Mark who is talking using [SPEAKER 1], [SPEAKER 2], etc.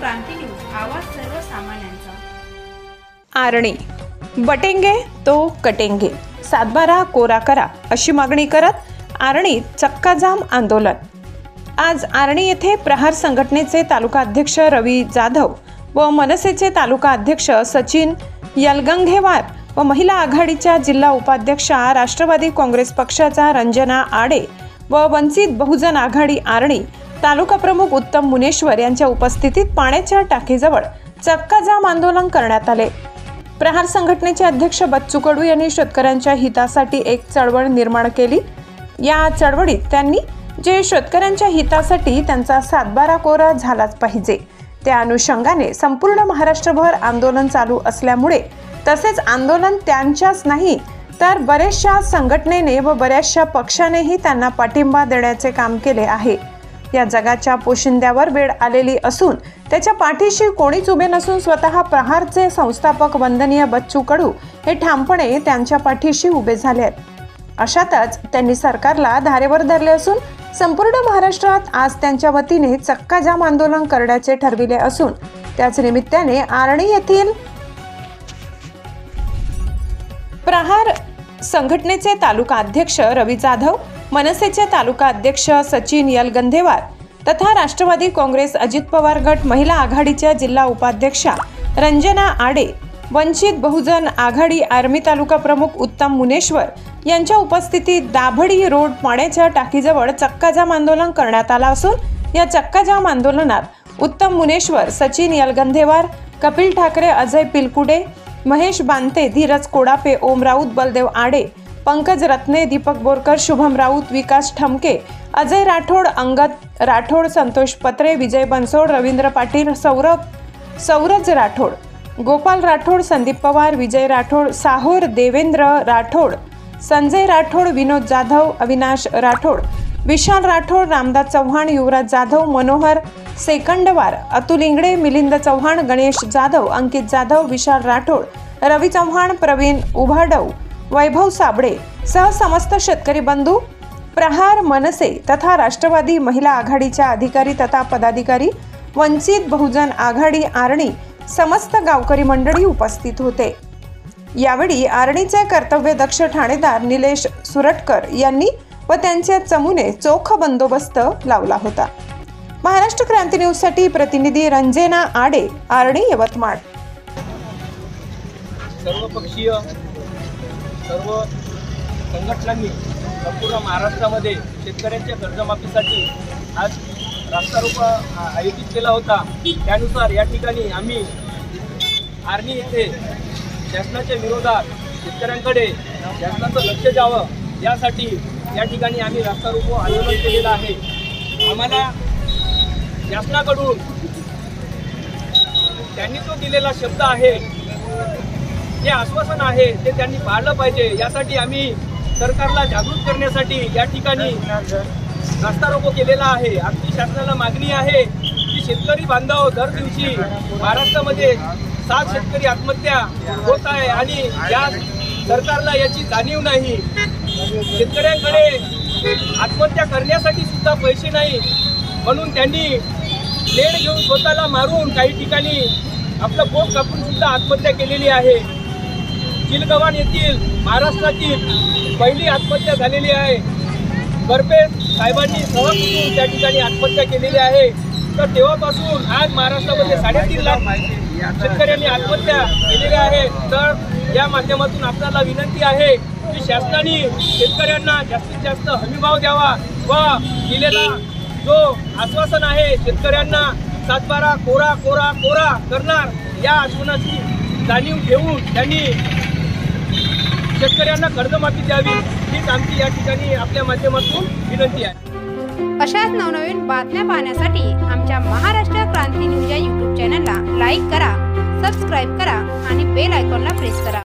[SPEAKER 1] क्रांती news, आवाज सर्वसामान्यांचा।
[SPEAKER 2] आरणी बटेंगे तो कटेंगे, सातबारा कोरा करा अशी मागणी करत आरणीत चक्काजाम आंदोलन। आज आरणी येथे प्रहार संघटनेचे तालुका अध्यक्ष रवी जाधव व मनसेचे तालुका अध्यक्ष सचिन यलगंघेवार व महिला आघाडीच्या जिल्हा उपाध्यक्षा राष्ट्रवादी काँग्रेस पक्षाचा रंजना आडे व वंचित बहुजन आघाडी आरणी तालुका प्रमुख उत्तम मुनेश्वर यांच्या उपस्थितीत पाण्याच्या टाकीजवळ चक्काजाम आंदोलन करण्यात आले। प्रहार संघटनेचे अध्यक्ष बच्चू कडू यांनी शेतकऱ्यांच्या हितासाठी एक चळवळ निर्माण केली। या चळवळीत त्यांनी जे शेतकऱ्यांच्या हितासाठी त्यांचा सातबारा कोरा झालाच पाहिजे त्या अनुषंगाने संपूर्ण महाराष्ट्रभर आंदोलन चालू असल्यामुळे तसेच आंदोलन त्यांच्याच नाही तर बरेचशा संघटनेने व बऱ्याचशा पक्षानेही त्यांना पाठिंबा देण्याचे काम केले आहे। या जगाच्या पोशिंद्यावर वेळ आलेली असून त्याच्या पाठीशी कोणीच उभे नसून स्वतः प्रहारचे संस्थापक वंदनीय बच्चू कडू हे ठामपणे त्यांच्या पाठीशी उभे झाले आहेत। अशातच त्यांनी सरकारला धारेवर धरले असून संपूर्ण महाराष्ट्रात आज त्यांच्या वतीने चक्काजाम आंदोलन करण्याचे ठरविले असून त्याच निमित्ताने आरणी येथील प्रहार संघटनेचे तालुका अध्यक्ष रवी जाधव, मनसेचे तालुका अध्यक्ष सचिन यलगंधेवार तथा राष्ट्रवादी काँग्रेस अजित पवार गट महिला आघाडीच्या जिल्हा उपाध्यक्षा रंजना आडे, वंचित बहुजन आघाडी आर्मी तालुका प्रमुख उत्तम मुनेश्वर यांच्या उपस्थितीत दाभडी रोड पाण्याच्या टाकीजवळ चक्काजाम आंदोलन करण्यात आला असून या चक्काजाम आंदोलनात उत्तम मुनेश्वर, सचिन यलगंधेवार, कपिल ठाकरे, अजय पिलकुडे, महेश बांते, धीरज कोडापे, ओम राऊत, बलदेव आडे, पंकज रत्ने, दीपक बोरकर, शुभम राऊत, विकास ठमके, अजय राठोड, अंगद राठोड, संतोष पत्रे, विजय बनसोड, रवींद्र पाटील, सौरज राठोड, गोपाल राठोड, संदीप पवार, विजय राठोड, साहोर, देवेंद्र राठोड, संजय राठोड, विनोद जाधव, अविनाश राठोड, विशाल राठोड, रामदास चव्हाण, युवराज जाधव, मनोहर सेकंडवार, अतुल इंगडे, मिलिंद चव्हाण, गणेश जाधव, अंकित जाधव, विशाल राठोड, रवी चव्हाण, प्रवीण उभाडव, वैभव साबळे सह समस्त शेतकरी बंधू, प्रहार, मनसे तथा राष्ट्रवादी महिला आघाडीच्या अधिकारी तथा पदाधिकारी, वंचित बहुजन आघाडी आरणी समस्त गावकरी मंडळी उपस्थित होते। यावेळी आरणीचे कर्तव्यदक्ष ठाणेदार निलेश सुरटकर यांनी व त्यांचे चमूने चोख बंदोबस्त लावला होता। महाराष्ट्र क्रांती न्यूज साठी प्रतिनिधी रंजना आडे, आरणी, यवतमाळ।
[SPEAKER 3] सर्वपक्षीय सर्व संघटनांनी संपूर्ण महाराष्ट्रामध्ये शेतकऱ्यांच्या कर्जमाफीसाठी आज रास्ता रोको आयोजित केला होता। त्यानुसार या ठिकाणी आम्ही आरणी येथे शासनाच्या विरोधात शेतकऱ्यांकडे शासनाचं लक्ष द्यावं यासाठी या ठिकाणी आम्ही रास्ता रोको आंदोलन केलेलं आहे। आम्हाला शासनाकडून त्यांनी जो दिलेला शब्द आहे, जे आश्वासन आहे ते त्यांनी पाळलं पाहिजे यासाठी आम्ही सरकारला जागृत करण्यासाठी या ठिकाणी रास्ता रोको केलेला आहे। आमची शासनाला मागणी आहे की शेतकरी बांधव दर दिवशी महाराष्ट्रामध्ये 7 शेतकरी आत्महत्या होत आहे आणि या सरकारला याची जाणीव नाही। शेतकऱ्यांकडे आत्महत्या करण्यासाठी सुद्धा पैसे नाही म्हणून त्यांनी लेड घेऊन स्वतःला मारून काही ठिकाणी आपलं पोट कापून सुद्धा आत्महत्या केलेली आहे। चिलगव्हाण येथील महाराष्ट्रातील पहिली आत्महत्या झालेली आहे। करपे साहेबांनी सहकुटुंब त्या ठिकाणी आत्महत्या केलेली आहे। तर तेव्हापासून आज महाराष्ट्रामध्ये 3.5 लाख शेतकऱ्यांनी आत्महत्या केलेल्या आहे। तर या माध्यमातून आपल्याला विनंती आहे की शासनाने शेतकऱ्यांना जास्तीत जास्त हमीभाव द्यावा व दिलेला जो आश्वासन आहे शेतकऱ्यांना सातबारा कोरा कोरा कोरा करणार या आश्वासनाची जाणीव घेऊन त्यांनी शेतकऱ्यांना कर्जमाफी द्यावी हीच आमची या ठिकाणी आपल्या माध्यमातून विनंती आहे।
[SPEAKER 1] अशाच नवनवीन बातम्या पाहण्यासाठी आमच्या महाराष्ट्र क्रांती न्यूज या YouTube चॅनलला लाईक करा, सबस्क्राईब करा आणि बेल आयकॉनला प्रेस करा।